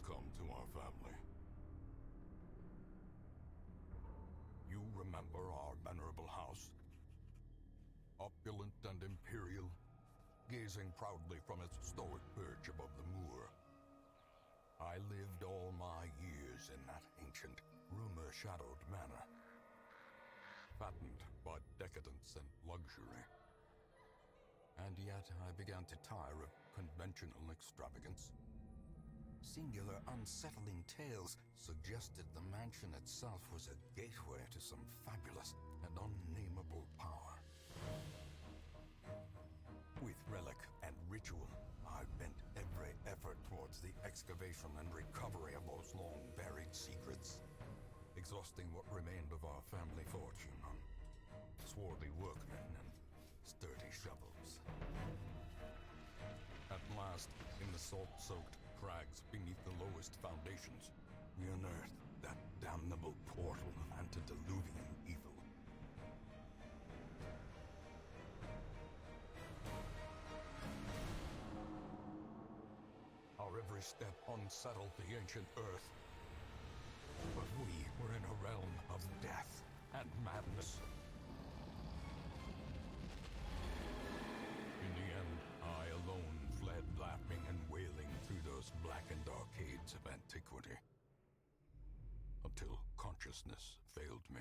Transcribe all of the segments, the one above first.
has come to our family. You remember our venerable house? Opulent and imperial, gazing proudly from its stoic perch above the moor. I lived all my years in that ancient, rumor-shadowed manor, fattened by decadence and luxury. And yet I began to tire of conventional extravagance. Singular, unsettling tales suggested the mansion itself was a gateway to some fabulous and unnameable power. With relic and ritual, I bent every effort towards the excavation and recovery of those long-buried secrets, exhausting what remained of our family fortune on swarthy workmen and sturdy shovels. At last, in the salt-soaked crags beneath the lowest foundations, we unearthed that damnable portal antediluvian evil. Our every step unsettled the ancient earth, but we were in a realm of death and madness. In the end, I alone fled laughing and wailing through those blackened arcades of antiquity, until consciousness failed me.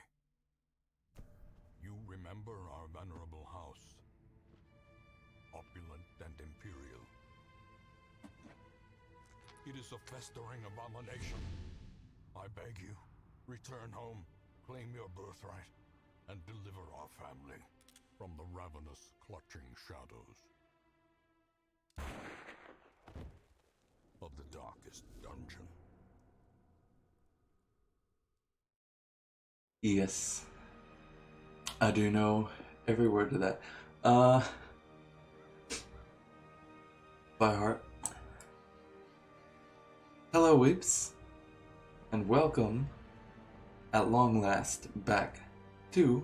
You remember our venerable house, opulent and imperial. It is a festering abomination. I beg you, return home, claim your birthright, and deliver our family from the ravenous, clutching shadows of the darkest dungeon. Yes, I do know every word of that. By heart. Hello, weeps, and welcome, at long last, back to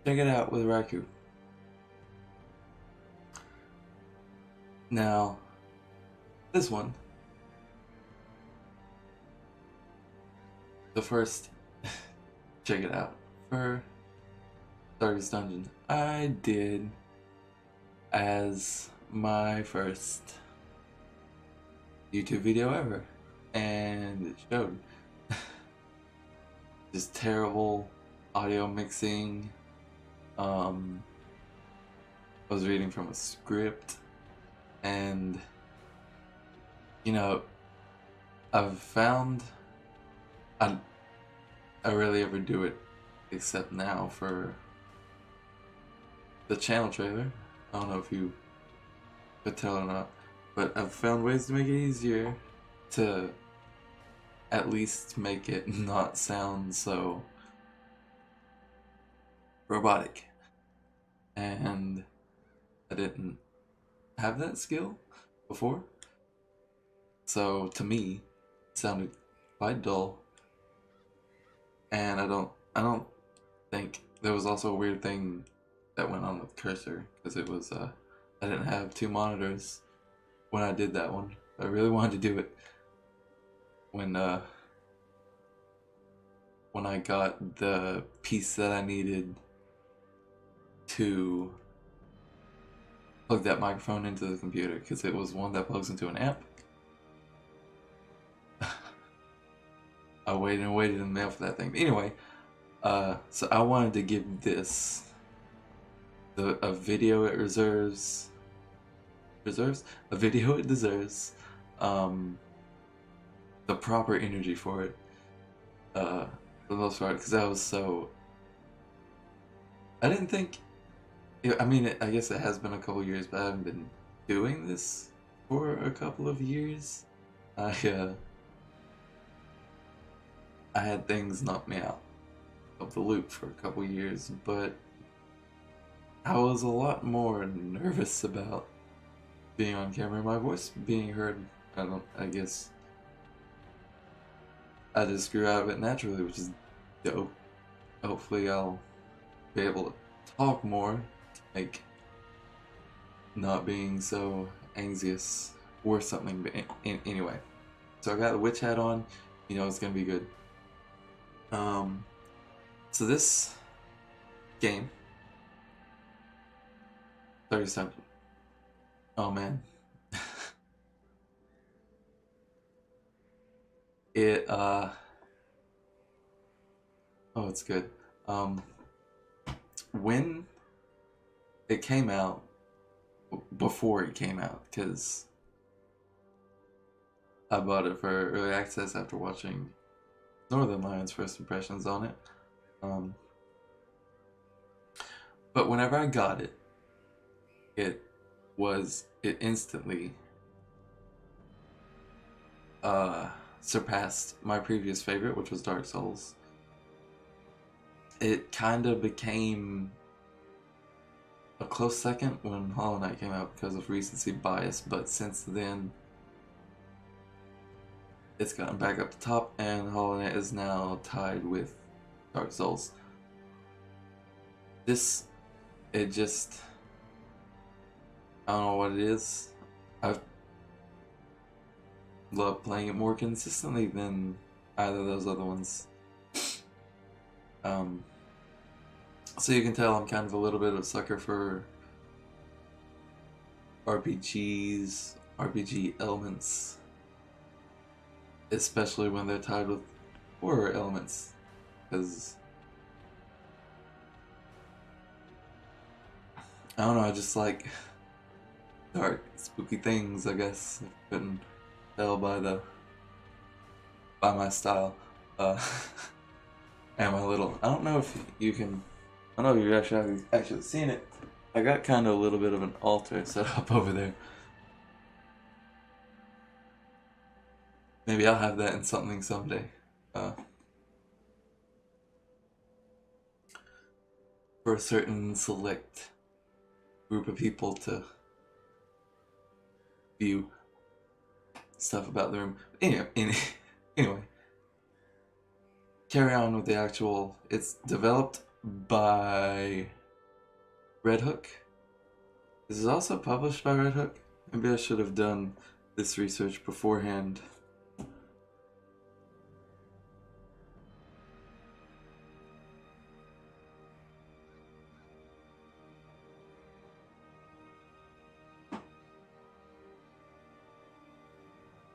Check It Out with Raikou. Now, this one, the first Check It Out for Darkest Dungeon, I did as my first YouTube video ever, and it showed just terrible audio mixing. I was reading from a script, and you know, I've found I rarely ever do it except now for the channel trailer. I don't know if you could tell or not, but I've found ways to make it easier to at least make it not sound so robotic. And I didn't have that skill before, so to me it sounded quite dull. And I don't think there was also a weird thing that went on with cursor, because it was I didn't have two monitors when I did that one. I really wanted to do it when I got the piece that I needed to plug that microphone into the computer, because it was one that plugs into an amp. I waited and waited in the mail for that thing. But anyway, so I wanted to give this a video it deserves, a video it deserves, the proper energy for it, for the most part, because I didn't think, I mean, I guess it has been a couple years, but I haven't been doing this for a couple of years. I had things knock me out of the loop for a couple years, but I was a lot more nervous about being on camera, my voice being heard. I guess I just grew out of it naturally, which is dope. Hopefully I'll be able to talk more to make not being so anxious or something, but anyway. So I got the witch hat on. You know it's gonna be good. So this game, 37. Oh man, it oh, it's good. Um, when it came out, before it came out, because I bought it for early access after watching Northern Lions' first impressions on it. Um, but whenever I got it, it instantly surpassed my previous favorite, which was Dark Souls. It kind of became a close second when Hollow Knight came out because of recency bias, but since then it's gotten back up the top, and Hollow Knight is now tied with Dark Souls. This, it just, I don't know what it is. I've loved playing it more consistently than either of those other ones. So you can tell I'm kind of a little bit of a sucker for RPGs, RPG elements, especially when they're tied with horror elements, because I don't know, I just like dark, spooky things, I guess. If you couldn't tell by my style. And my little, I don't know if you can, I don't know if you've actually seen it. I got kind of a little bit of an altar set up over there. Maybe I'll have that in something someday. For a certain select group of people to view stuff about the room. Anyway, carry on with the actual. It's developed by Red Hook. This is also published by Red Hook. Maybe I should have done this research beforehand.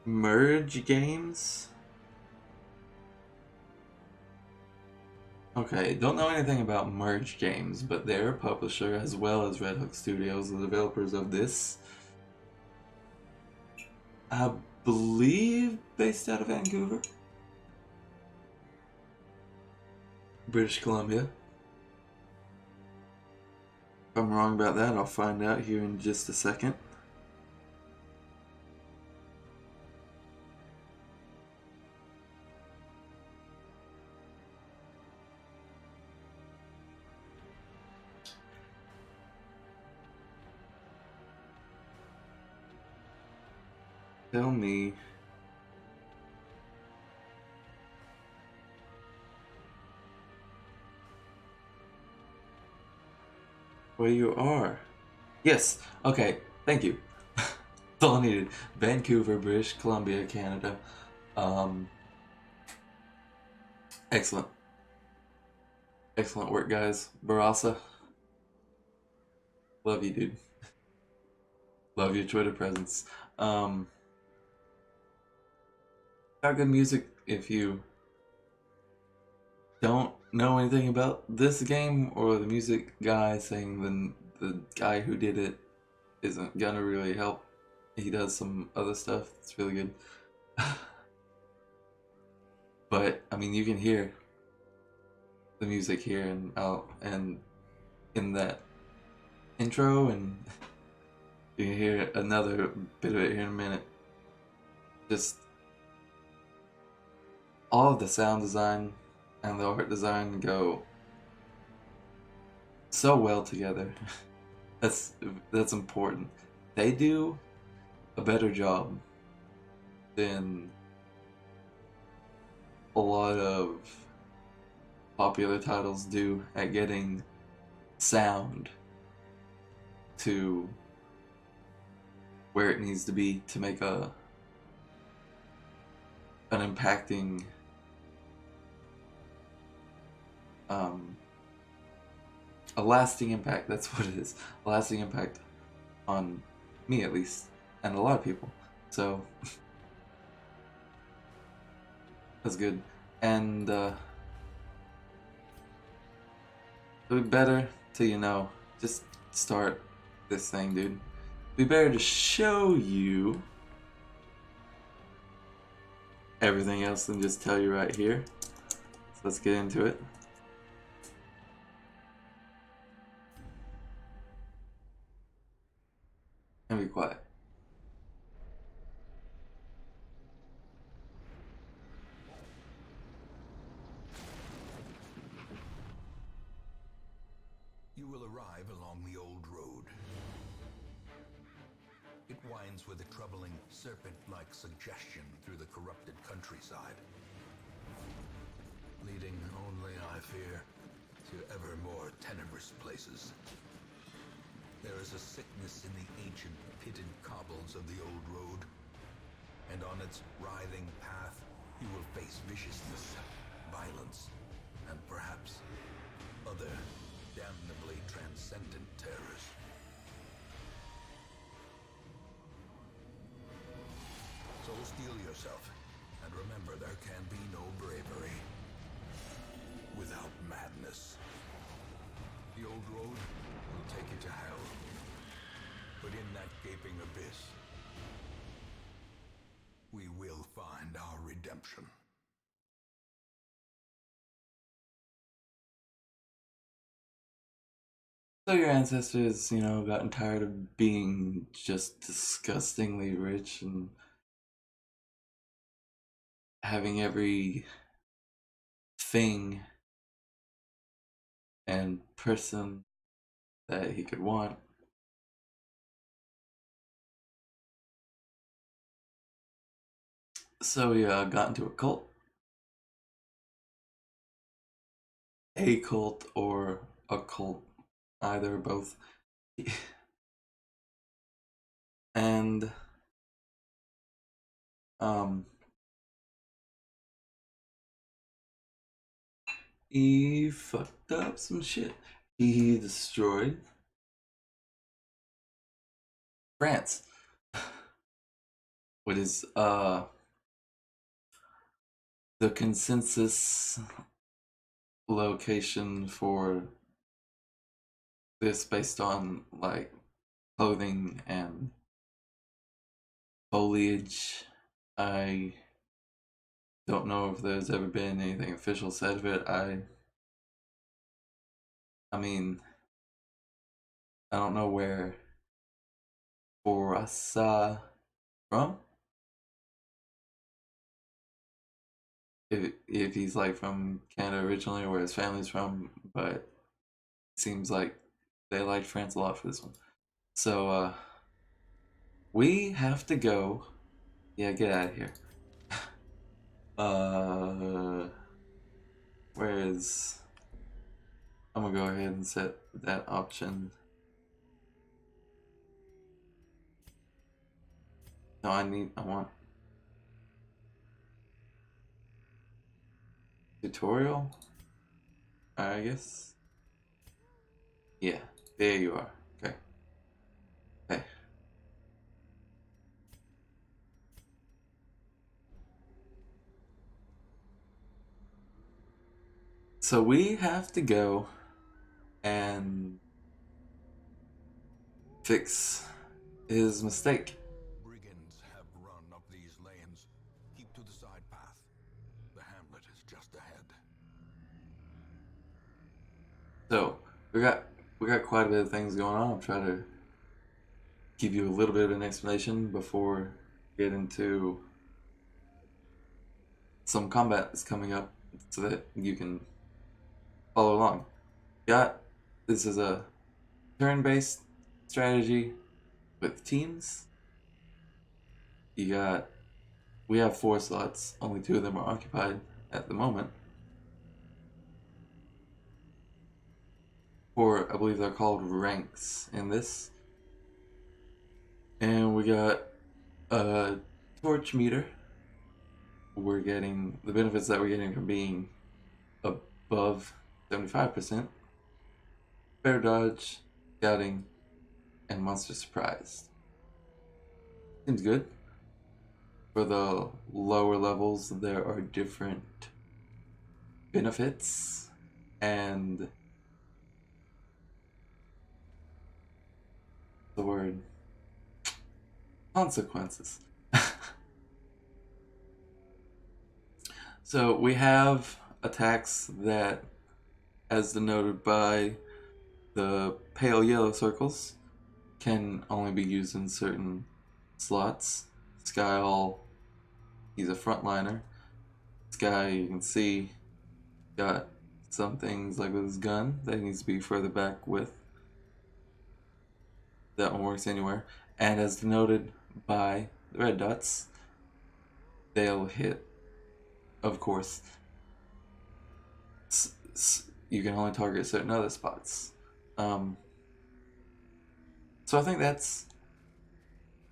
Merge Games? Okay, don't know anything about Merge Games, but they're a publisher as well as Red Hook Studios, the developers of this. I believe based out of Vancouver, British Columbia. If I'm wrong about that, I'll find out here in just a second. Tell me. Where you are. Yes, okay, thank you. That's all I needed. Vancouver, British Columbia, Canada. Excellent. Excellent work, guys. Barasa, love you, dude. Love your Twitter presence. Got good music. If you don't know anything about this game or the music guy, saying the guy who did it isn't gonna really help. He does some other stuff that's really good. But I mean, you can hear the music here and out and in that intro, and you can hear another bit of it here in a minute. Just all of the sound design and the art design go so well together. That's important. They do a better job than a lot of popular titles do at getting sound to where it needs to be to make a an impacting a lasting impact. That's what it is. A lasting impact on me, at least, and a lot of people. So that's good. And it'd be better to just start this thing, dude. It'd be better to show you everything else than just tell you right here. So let's get into it. And be quiet. You will arrive along the old road. It winds with a troubling serpent-like suggestion through the corrupted countryside, leading only, I fear, to ever more tenebrous places. There is a sickness in the ancient pitted cobbles of the old road, and on its writhing path you will face viciousness, violence, and perhaps other damnably transcendent terrors. So steel yourself, and remember there can be no bravery without madness. The old road will take you to hell, but in that gaping abyss, we will find our redemption. So your ancestors, gotten tired of being just disgustingly rich and having every thing and person that he could want. So he got into a cult. A cult or a cult, either or both. And he fucked up some shit. He destroyed France, what is the consensus location for this based on like clothing and foliage. I don't know if there's ever been anything official said of it. I mean, I don't know where Borasa from. If he's like from Canada originally, or where his family's from, but it seems like they liked France a lot for this one. So we have to go. Yeah, get out of here. Where is? I'm gonna go ahead and set that option. No, I want tutorial, I guess. Yeah, there you are. Okay. Okay. So we have to go and fix his mistake. Brigands have run up these lanes. Keep to the side path. The hamlet is just ahead. So we got quite a bit of things going on. I'll try to give you a little bit of an explanation before we get into some combat that's coming up, so that you can follow along. This is a turn-based strategy with teams. We have 4 slots, only 2 of them are occupied at the moment. I believe they're called ranks in this. And we got a torch meter we're getting the benefits that we're getting from being above 75%. Better dodge, scouting, and monster surprise. Seems good. For the lower levels, there are different benefits and the word consequences. So we have attacks that, as denoted by the pale yellow circles, can only be used in certain slots. Skyall, he's a frontliner. This guy, you can see, got some things like with his gun that he needs to be further back with. That one works anywhere. And as denoted by the red dots, they'll hit, of course. You can only target certain other spots. So I think that's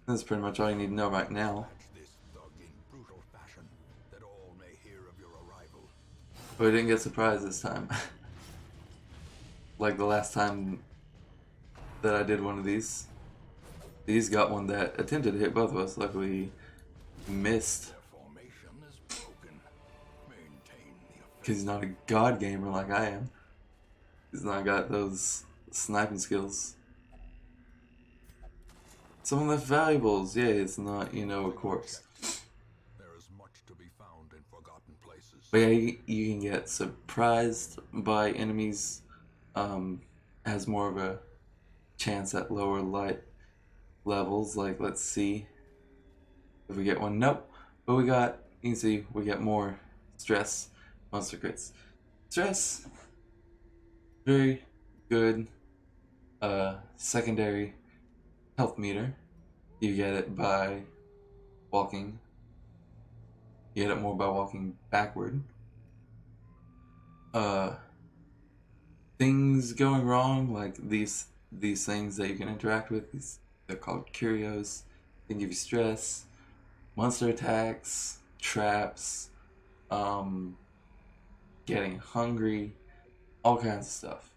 pretty much all you need to know right now. But we didn't get surprised this time. Like the last time that I did one of these. These got one that attempted to hit both of us. Luckily, missed. Because he's not a god gamer like I am. He's not got those sniping skills. Some of the valuables, yeah, it's not, of course. There is much to be found in forgotten places. But yeah, you can get surprised by enemies. Has more of a chance at lower light levels. Like, let's see if we get one. Nope. But you can see, we get more stress monster crits. Stress, very good secondary health meter. You get it by walking. You get it more by walking backward. Things going wrong, like these things that you can interact with, they're called curios. They give you stress, monster attacks, traps, getting hungry, all kinds of stuff.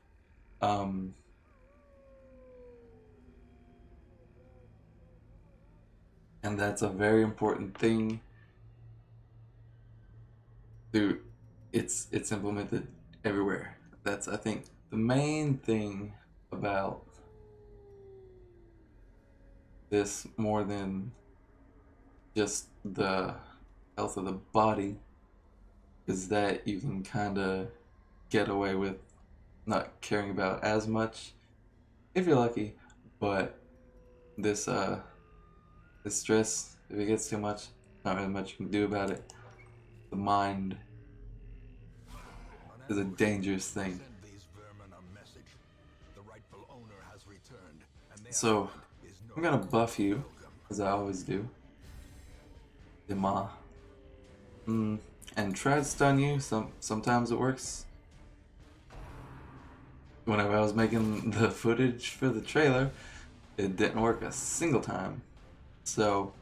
And that's a very important thing. It's implemented everywhere. That's, I think, the main thing about this, more than just the health of the body, is that you can kind of get away with not caring about as much if you're lucky. But this stress, if it gets too much, not really much you can do about it. The mind is a dangerous thing. So I'm gonna buff you, as I always do. Dima. And try to stun you. Sometimes it works. Whenever I was making the footage for the trailer, it didn't work a single time. So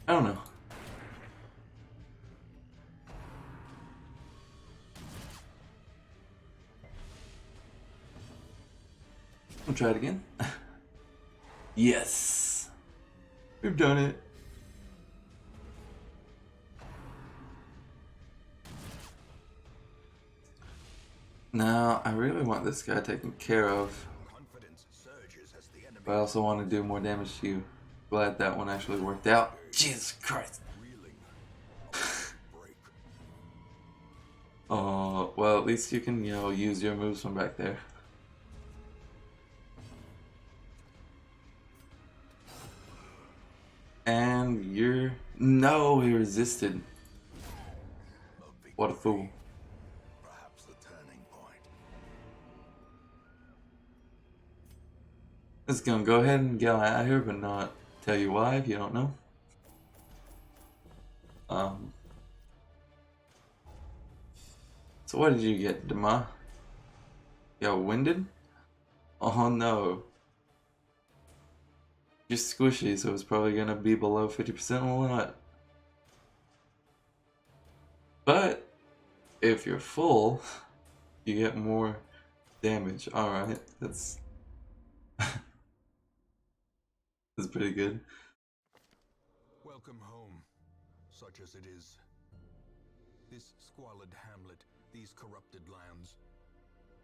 I don't know. I'll try it again. Yes! We've done it. Now, I really want this guy taken care of. But I also want to do more damage to you. Glad that one actually worked out. Jesus Christ! Well, at least you can, use your moves from back there. And no, he resisted. What a fool. Perhaps the turning point. It's gonna go ahead and get out of here, but not tell you why if you don't know. So what did you get, Dema? You got winded? Oh no. You're squishy, so it's probably gonna be below 50% a lot. But if you're full, you get more damage. Alright, that's that's pretty good. Welcome home, such as it is. This squalid hamlet, these corrupted lands,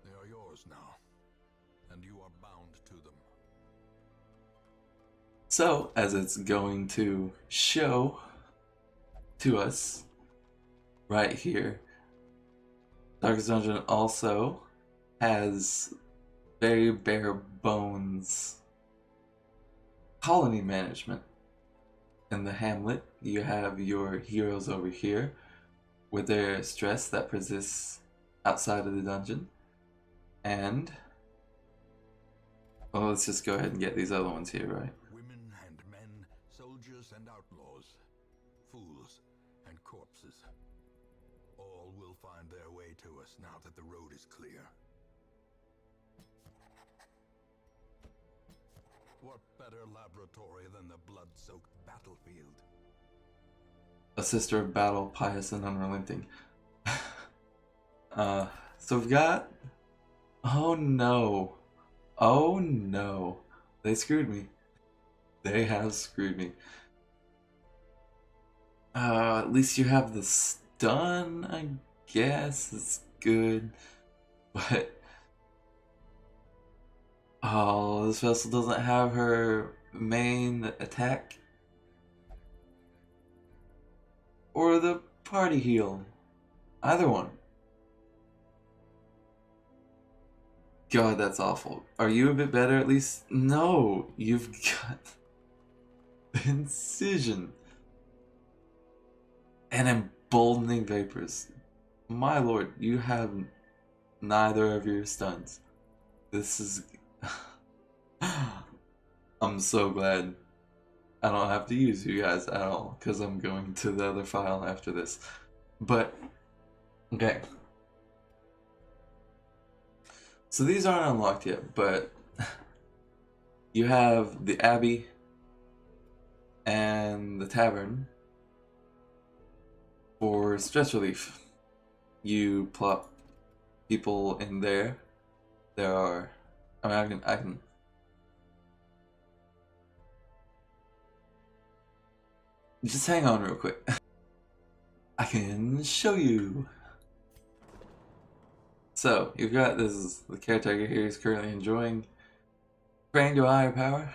they are yours now, and you are bound to them. So, as it's going to show to us right here, Darkest Dungeon also has very bare bones colony management. In the hamlet, you have your heroes over here with their stress that persists outside of the dungeon. And well, let's just go ahead and get these other ones here, right? Women and men, soldiers and outlaws, fools and corpses. All will find their way to us now that the road is clear. What better laboratory than the blood-soaked battlefield? A sister of battle, pious and unrelenting. So we've got... Oh no. Oh no. They screwed me. They have screwed me. At least you have the stun, I guess. It's good. But... oh, this vessel doesn't have her main attack. Or the party heal. Either one. God, that's awful. Are you a bit better at least? No, you've got the incision. And emboldening vapors. My lord, you have neither of your stuns. This is... I'm so glad I don't have to use you guys at all, because I'm going to the other file after this. But, okay. So these aren't unlocked yet, but you have the Abbey and the Tavern for stress relief. You plop people in there. There are... I mean, I can just hang on real quick. I can show you. So, you've got this is the caretaker here is currently enjoying praying to a higher power.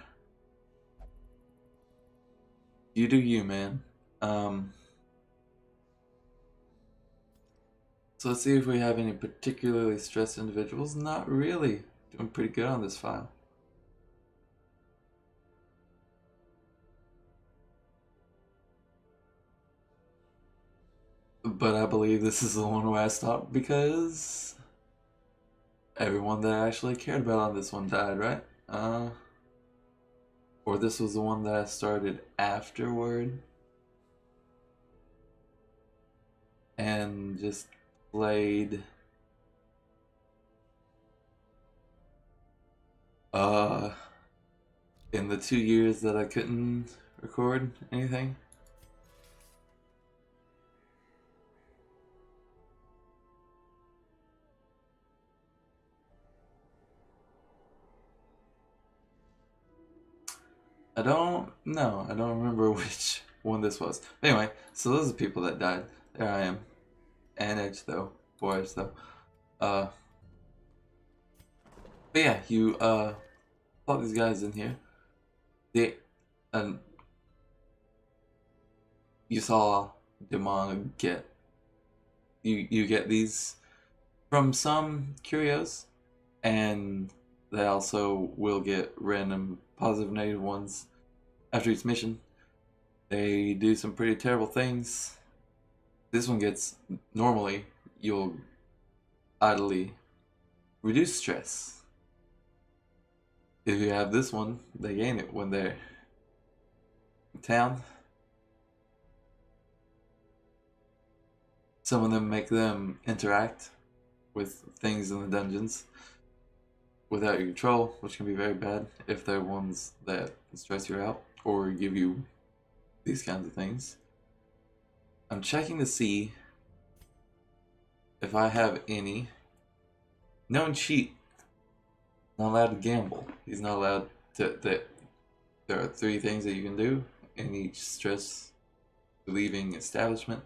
You do you, man. So let's see if we have any particularly stressed individuals. Not really. Doing pretty good on this file. But I believe this is the one where I stopped because everyone that I actually cared about on this one died, right? Or this was the one that I started afterward and just played in the 2 years that I couldn't record anything. I don't know. I don't remember which one this was. But anyway, so those are the people that died. There I am. And Edge though. Poor Edge though. But yeah, you plot these guys in here. They you saw Demon get you get these from some curios, and they also will get random positive negative ones after each mission. They do some pretty terrible things. This one gets, normally you'll idly reduce stress. If you have this one, they gain it when they're in town. Some of them make them interact with things in the dungeons. without your control, which can be very bad if they're ones that stress you out or give you these kinds of things. I'm checking to see if I have any. No one cheat. Not allowed to gamble. He's not allowed to. There are 3 things that you can do in each stress relieving establishment.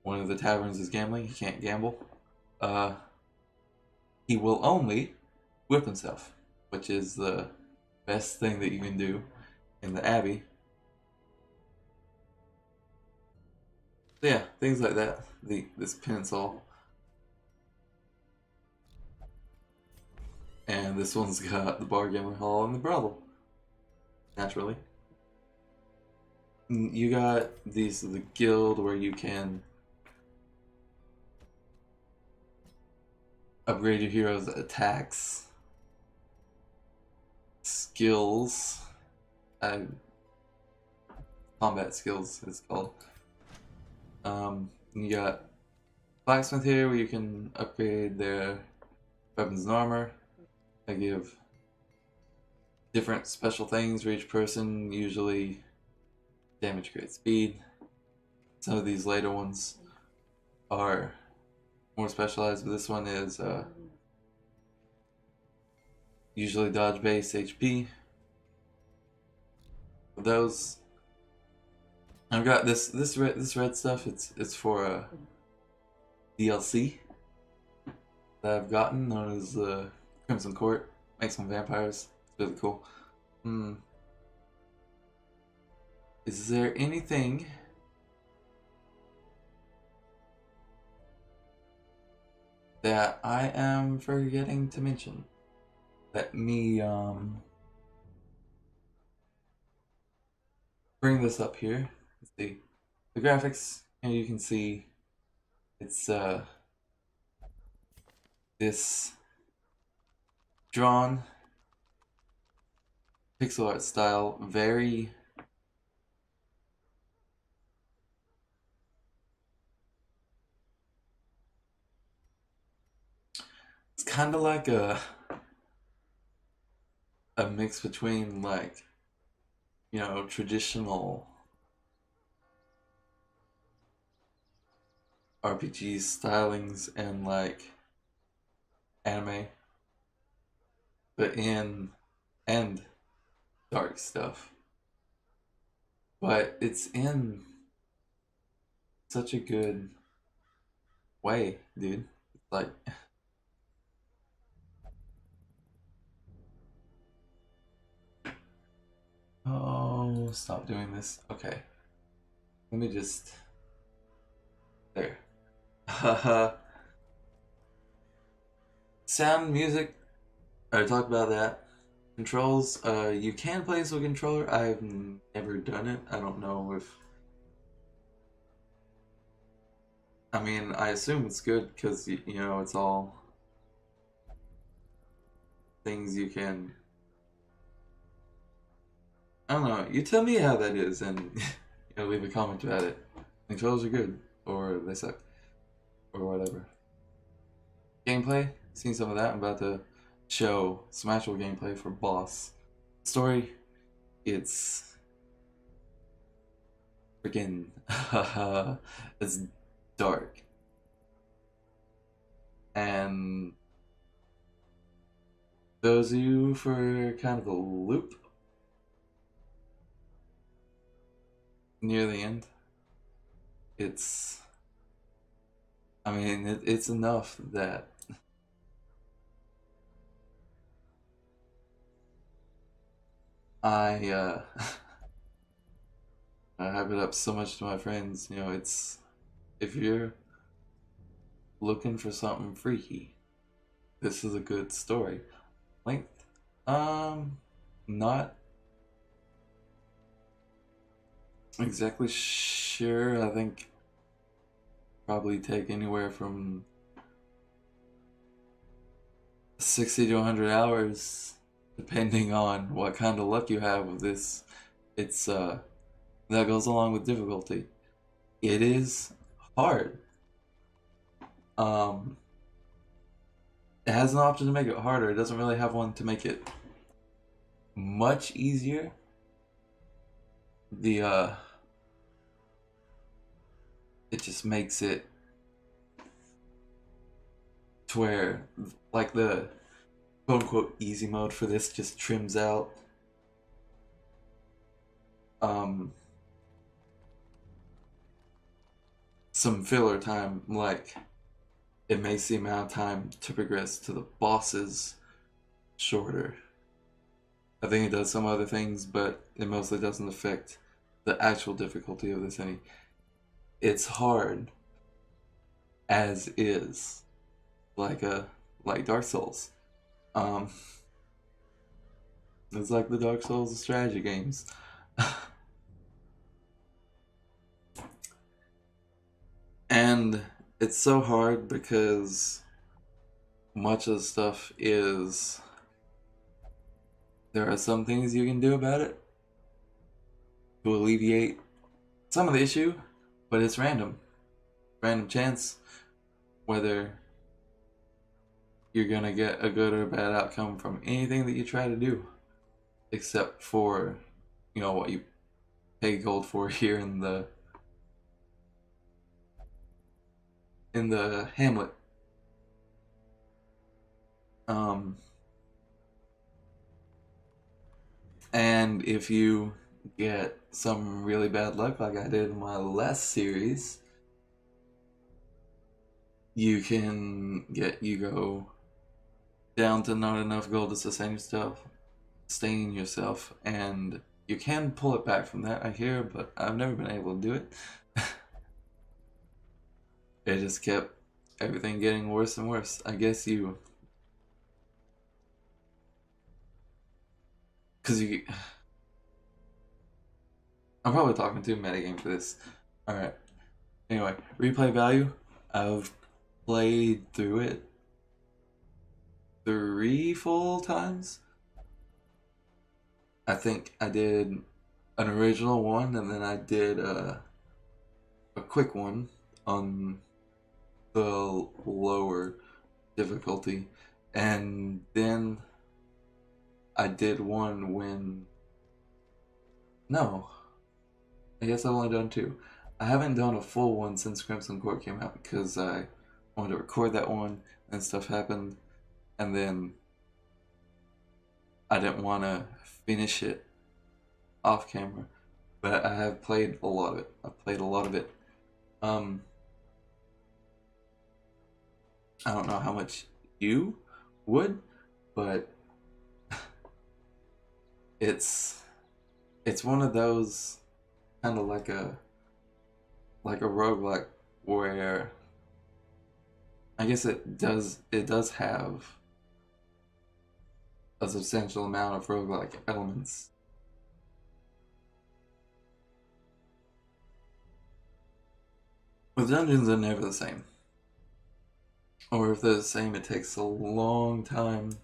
One of the taverns is gambling. He can't gamble. He will only whip himself, which is the best thing that you can do in the Abbey. So yeah, things like that. This pencil. And this one's got the bar gambling hall and the brothel. Naturally. You got the guild where you can upgrade your hero's attacks, skills, combat skills it's called. You got blacksmith here where you can upgrade their weapons and armor. They give different special things for each person, usually damage, create speed. Some of these later ones are more specialized, but this one is usually dodge base HP. Those I've got this red stuff. It's for DLC that I've gotten, known as the Crimson Court. Makes some vampires. It's really cool. Is there anything that I am forgetting to mention? Let me bring this up here. Let's see. The graphics, and you can see it's this drawn pixel art style, very it's kind of like a mix between, like, you know, traditional RPG stylings and like anime, but in and dark stuff. But it's in such a good way, dude. It's like oh, stop doing this. Okay. Let me just there. Sound, music, I talked about that. Controls, you can play this with a controller. I've never done it. I don't know if... I mean, I assume it's good because, you know, it's all things you can... I don't know. You tell me how that is and you know, leave a comment about it. Controls are good, or they suck, or whatever. Gameplay, seen some of that. I'm about to show some actual gameplay for boss. Story, it's freaking it's dark and those of you for kind of a loop near the end. It's, I mean, it's enough that I I hype it up so much to my friends. You know, it's, if you're looking for something freaky, this is a good story. Length, not exactly sure. I think probably take anywhere from 60 to 100 hours, depending on what kind of luck you have with this. It's that goes along with difficulty. It is hard. it has an option to make it harder. It doesn't really have one to make it much easier. It just makes it to where, like, the quote unquote easy mode for this just trims out some filler time. Like, it makes the amount of time to progress to the bosses shorter. I think it does some other things, but it mostly doesn't affect the actual difficulty of this any. It's hard as is, like Dark Souls. It's like the Dark Souls strategy games. And it's so hard because much of the stuff is, there are some things you can do about it to alleviate some of the issue, but it's random chance whether you're gonna get a good or bad outcome from anything that you try to do, except for, you know, what you pay gold for here in the hamlet. And if you get some really bad luck, like I did in my last series, you go down to not enough gold to sustain yourself, and you can pull it back from that, I hear, but I've never been able to do it. It just kept everything getting worse and worse. I guess because I'm probably talking too metagame for this. Alright. Anyway, replay value. I've played through it 3 full times. I think I did an original one, and then I did a quick one on the lower difficulty, and then I did one when... No, I guess I've only done 2. I haven't done a full one since Crimson Court came out because I wanted to record that one and stuff happened, and then I didn't want to finish it off camera. But I have played a lot of it. I've played a lot of it. I don't know how much you would, but it's one of those kind of like a roguelike where I guess it does have a substantial amount of roguelike elements. The dungeons are never the same. Or if they're the same, it takes a long time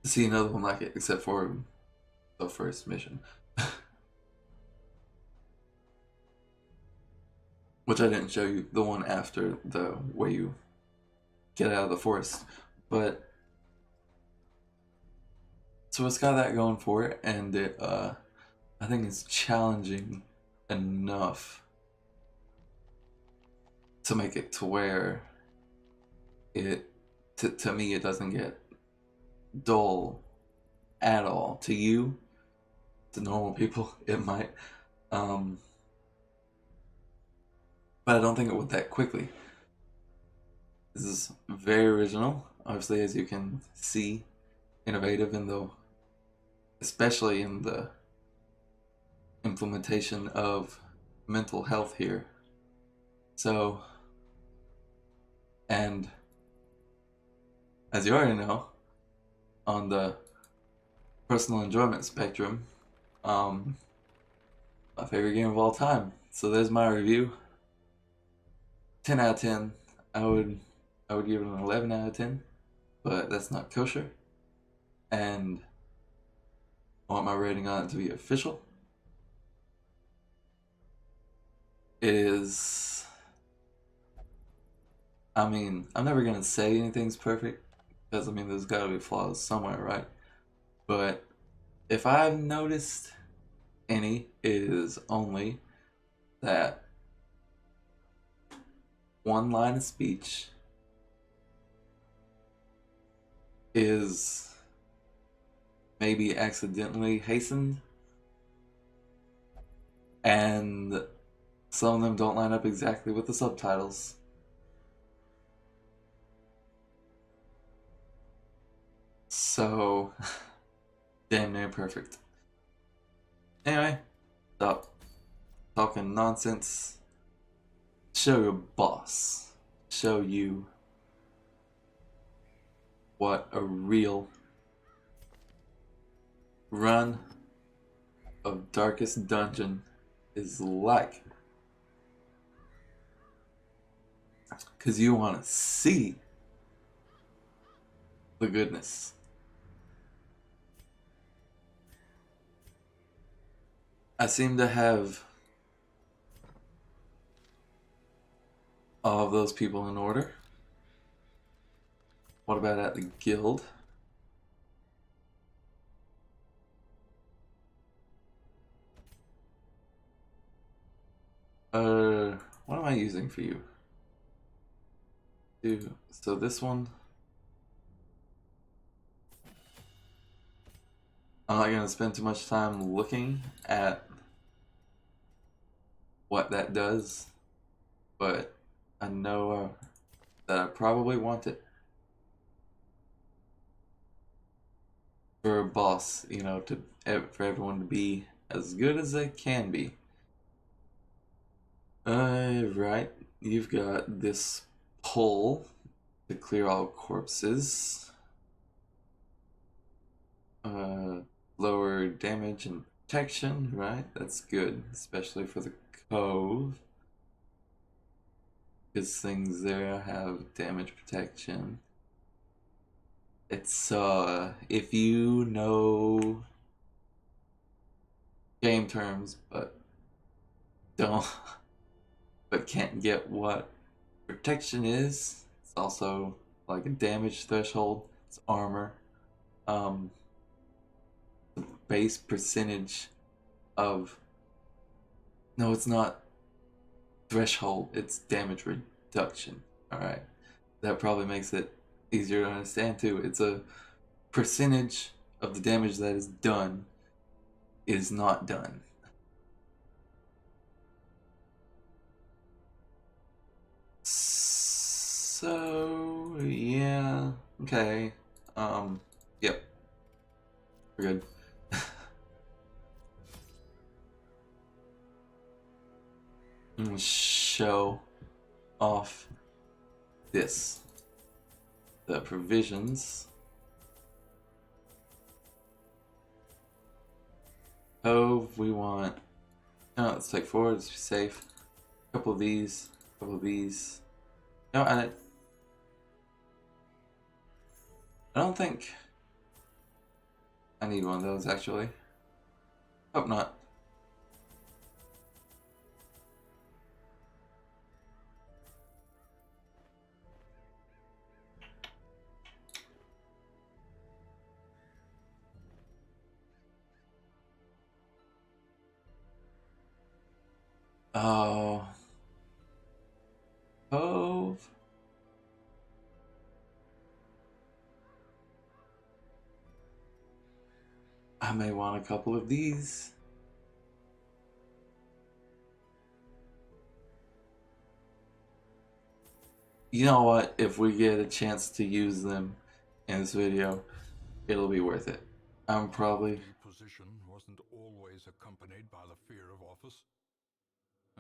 to see another one like it, except for the first mission. Which I didn't show you, the one after the where you get out of the forest. But so it's got that going for it, and it I think it's challenging enough to make it to where to me it doesn't get dull at all. To you, to normal people, it might. But I don't think it would that quickly. This is very original, obviously, as you can see, innovative especially in the implementation of mental health here. So, and as you already know, on the personal enjoyment spectrum, my favorite game of all time. So there's my review. 10 out of 10. I would give it an 11 out of 10, but that's not kosher. And I want my rating on it to be official. It is I mean, I'm never gonna say anything's perfect because I mean, there's gotta be flaws somewhere, right? But if I've noticed any, is only that one line of speech is maybe accidentally hastened, and some of them don't line up exactly with the subtitles. So, damn near perfect. Anyway, stop talking nonsense. Show your boss. Show you what a real run of Darkest Dungeon is like. Because you want to see the goodness. I seem to have all of those people in order. What about at the guild? What am I using for you? So this one, I'm not gonna spend too much time looking at what that does, but I know that I probably want it for a boss, you know, for everyone to be as good as they can be. Right, you've got this pull to clear all corpses. Lower damage and protection, right? That's good, especially for the cove. Because things there have damage protection. It's if you know game terms but don't but can't get what protection is, it's also like a damage threshold, it's armor. The base percentage of, no, it's not threshold, it's damage reduction. Alright. That probably makes it easier to understand too. It's a percentage of the damage that is done is not done. So yeah, okay. Yep. We're good. I'm gonna show off this. The provisions. Oh, we want. No, let's take forward. Let's be safe. A couple of these. A couple of these. No, I don't think I need one of those actually. Hope not. Oh. Cove. I may want a couple of these. You know what? If we get a chance to use them in this video, it'll be worth it. I'm probably. The position wasn't always accompanied by the fear of office.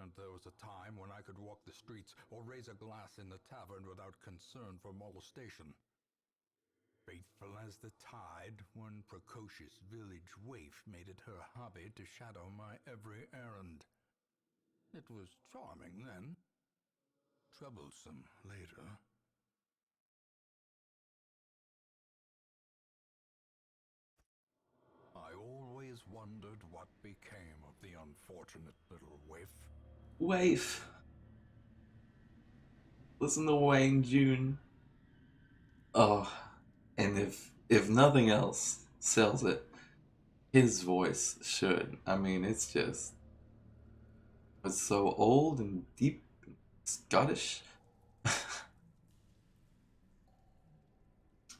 And there was a time when I could walk the streets or raise a glass in the tavern without concern for molestation. Faithful as the tide, one precocious village waif made it her hobby to shadow my every errand. It was charming then, troublesome later. I always wondered what became of the unfortunate little waif. Waif. Listen to Wayne June. Oh, and if nothing else sells it, his voice should. I mean, it's so old and deep, and Scottish.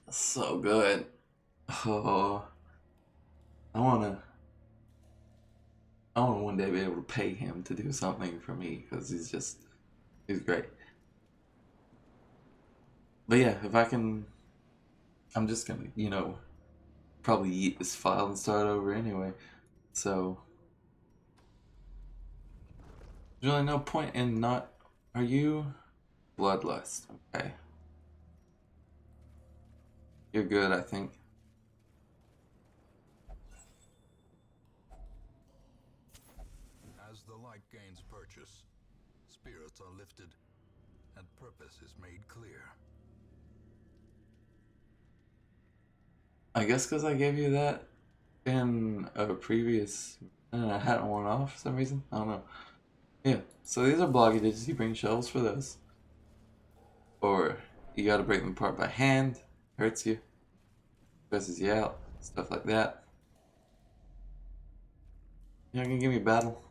So good. Oh, I wanna, I wanna one day be able to pay him to do something for me because he's great. But yeah, if I can, I'm just gonna, probably eat this file and start over anyway. So there's really no point in not. Are you bloodlust? Okay, you're good, I think. As the light gains purchase, spirits are lifted, and purpose is made clear. I guess because I gave you that in a previous, and I hadn't worn off for some reason. I don't know. Yeah. So these are blocky digits. You bring shovels for those, or you got to break them apart by hand. Hurts you, stresses you out, stuff like that. You're not gonna give me a battle?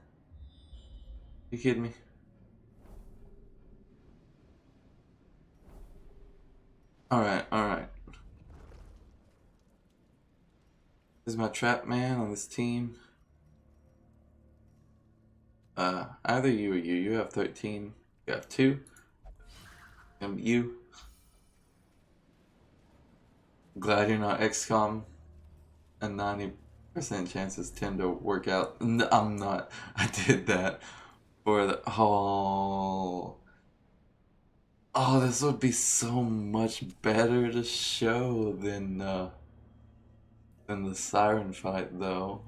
You kidding me? All right, all right. This is my trap man on this team. Either you or you. You have 13. You have 2. And you. Glad you're not XCOM. And 90% chances tend to work out. No, I'm not. I did that for the whole. Oh, this would be so much better to show than the siren fight, though.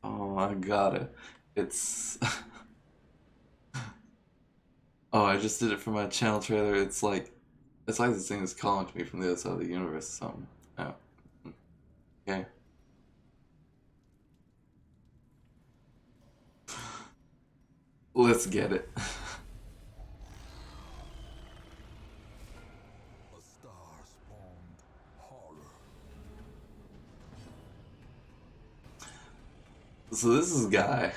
Oh, I got it. It's. Oh, I just did it for my channel trailer. It's like this thing is calling to me from the other side of the universe or something. Oh. Okay. Let's get it. A star-spawned horror. So this is a guy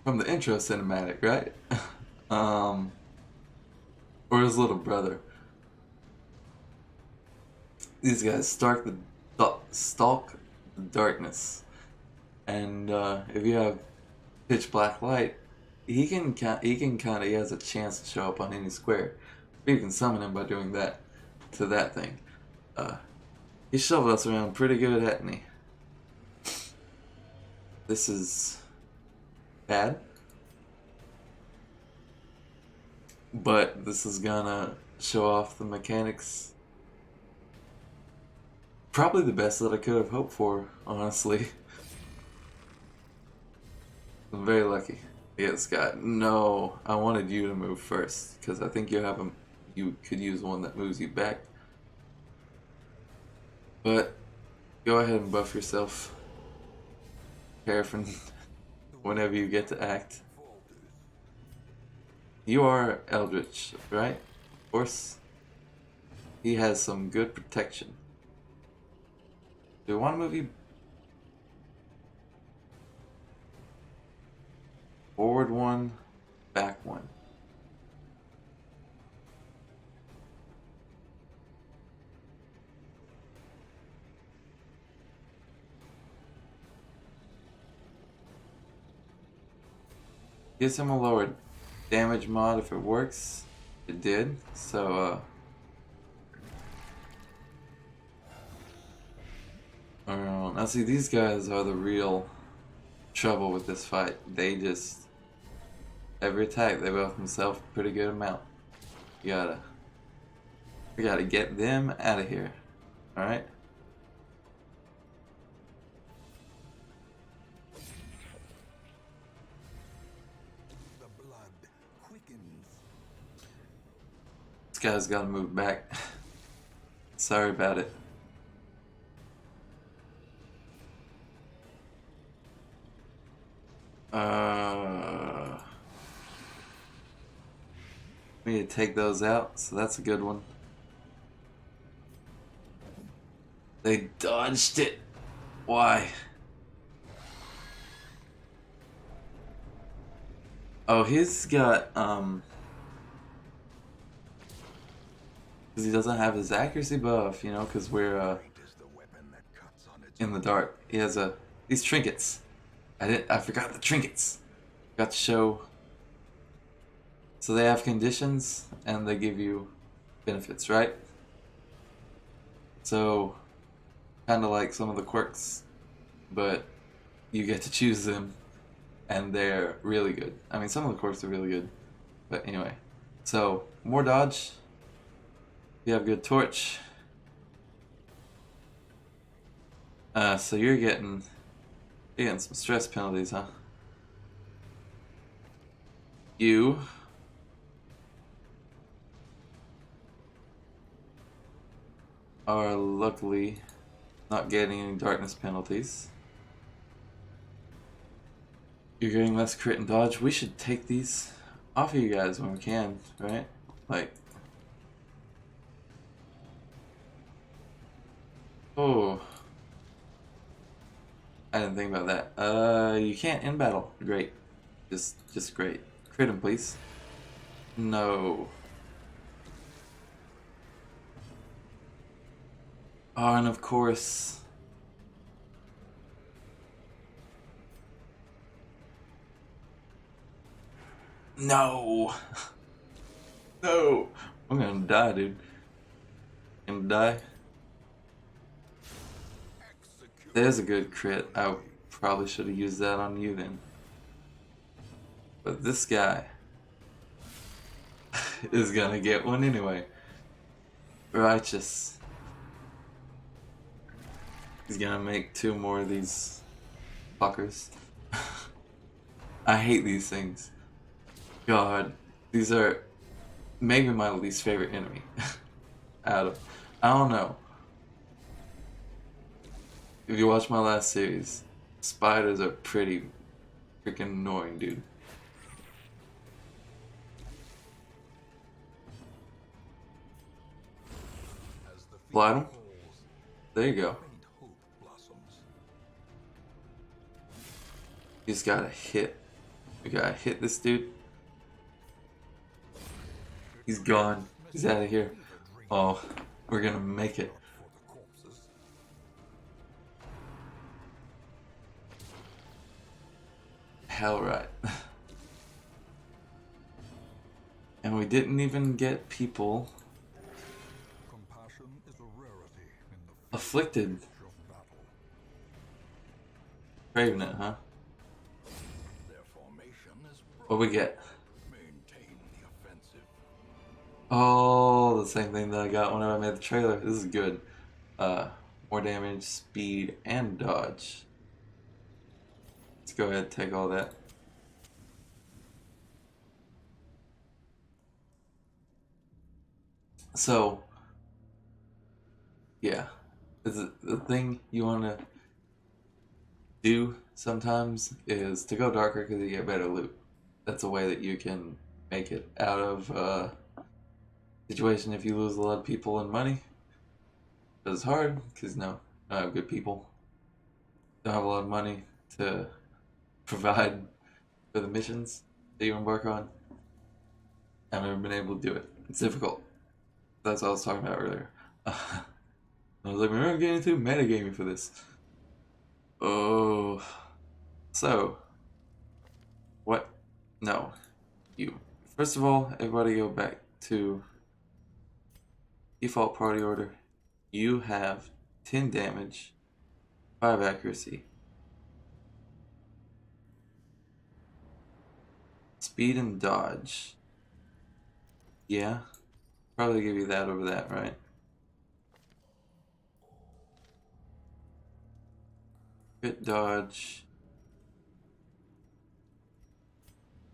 from the intro cinematic, right? um, or his little brother. These guys stalk the darkness, and if you have pitch black light, he has a chance to show up on any square. Or you can summon him by doing that to that thing. Uh, he shoved us around pretty good, hadn't he? This is bad, but this is gonna show off the mechanics. Probably the best that I could have hoped for, honestly. I'm very lucky to get this guy. No, I wanted you to move first because I think you could use one that moves you back. But go ahead and buff yourself, Paraffin, whenever you get to act. You are Eldritch, right? Of course. He has some good protection. Do you want to move you forward one, back one? Gives him a lower damage mod if it works. It did, so now see, these guys are the real trouble with this fight. They just, every attack they buff themselves a pretty good amount. We gotta get them out of here. Alright? The blood quickens. This guy's gotta move back. Sorry about it. We need to take those out, so that's a good one. They dodged it. Why? Oh, he's got, because he doesn't have his accuracy buff, you know, because we're, in the dark. He has these trinkets. I forgot the trinkets. Got to show. So they have conditions, and they give you benefits, right? So, kind of like some of the quirks, but you get to choose them, and they're really good. I mean, some of the quirks are really good, but anyway. So, more dodge. You have good torch. So you're getting some stress penalties, huh? You are luckily not getting any darkness penalties. You're getting less crit and dodge. We should take these off of you guys when we can, right? Like, oh, I didn't think about that. You can't in battle. Great, just great. Crit him, please. No. Oh, and of course. No. No. I'm gonna die, dude. I'm gonna die. There's a good crit. I probably should have used that on you then. But this guy is gonna get one anyway. Righteous. He's gonna make 2 more of these fuckers. I hate these things. God, these are maybe my least favorite enemy. Out of, I don't know. If you watch my last series, spiders are pretty freaking annoying, dude. Slide him. There you go. You just gotta hit. We gotta hit this dude. He's gone. He's out of here. Oh, we're gonna make it. Hell right. And we didn't even get people afflicted. Craving it, huh? What we get? Oh, the same thing that I got whenever I made the trailer. This is good. More damage, speed, and dodge. Let's go ahead and take all that. So, yeah. The thing you want to do sometimes is to go darker because you get better loot. That's a way that you can make it out of situation if you lose a lot of people and money. But it's hard because no, not have good people. Don't have a lot of money to provide for the missions that you embark on. I've never been able to do it. It's difficult. That's what I was talking about earlier. I was like, we're getting into metagaming for this. Oh. So. What? No. You. First of all, everybody go back to default party order. You have 10 damage, 5 accuracy, speed and dodge. Yeah. Probably give you that over that, right? Crit dodge.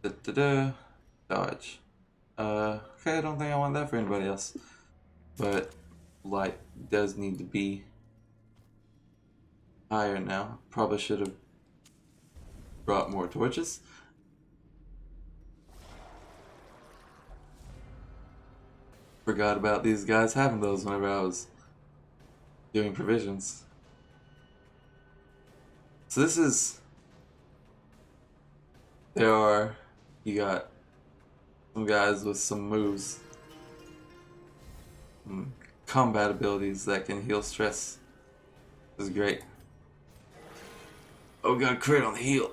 Da-da-da. Dodge. Okay, I don't think I want that for anybody else. But light does need to be higher now. Probably should have brought more torches. forgot about these guys having those whenever I was doing provisions. So this is... You got some guys with some moves. Some combat abilities that can heal stress. This is great. Oh, got a crit on the heal.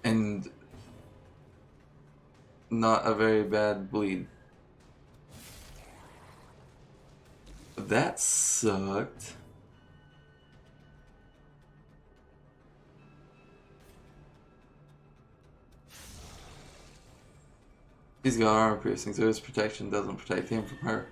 And not a very bad bleed. That sucked. He's got armor piercing, so his protection doesn't protect him from her.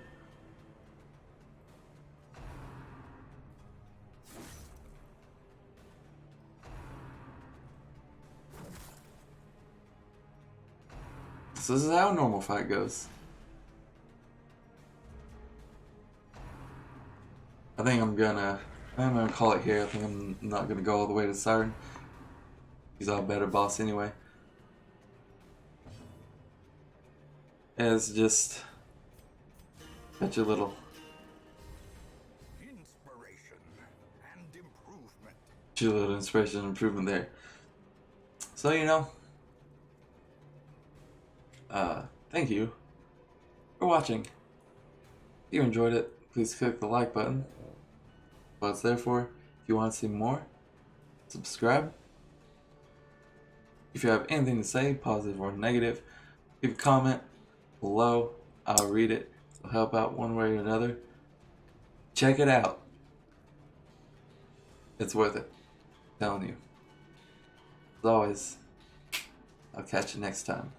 So this is how a normal fight goes. I think I'm gonna call it here. I think I'm not gonna go all the way to Siren. He's our better boss anyway. It's just such a little Inspiration and improvement. little inspiration and improvement there. So thank you for watching. If you enjoyed it, please click the like button. What it's there for. If you want to see more, subscribe. If you have anything to say, positive or negative, leave a comment below. I'll read it. It'll help out one way or another. Check it out. It's worth it. I'm telling you. As always, I'll catch you next time.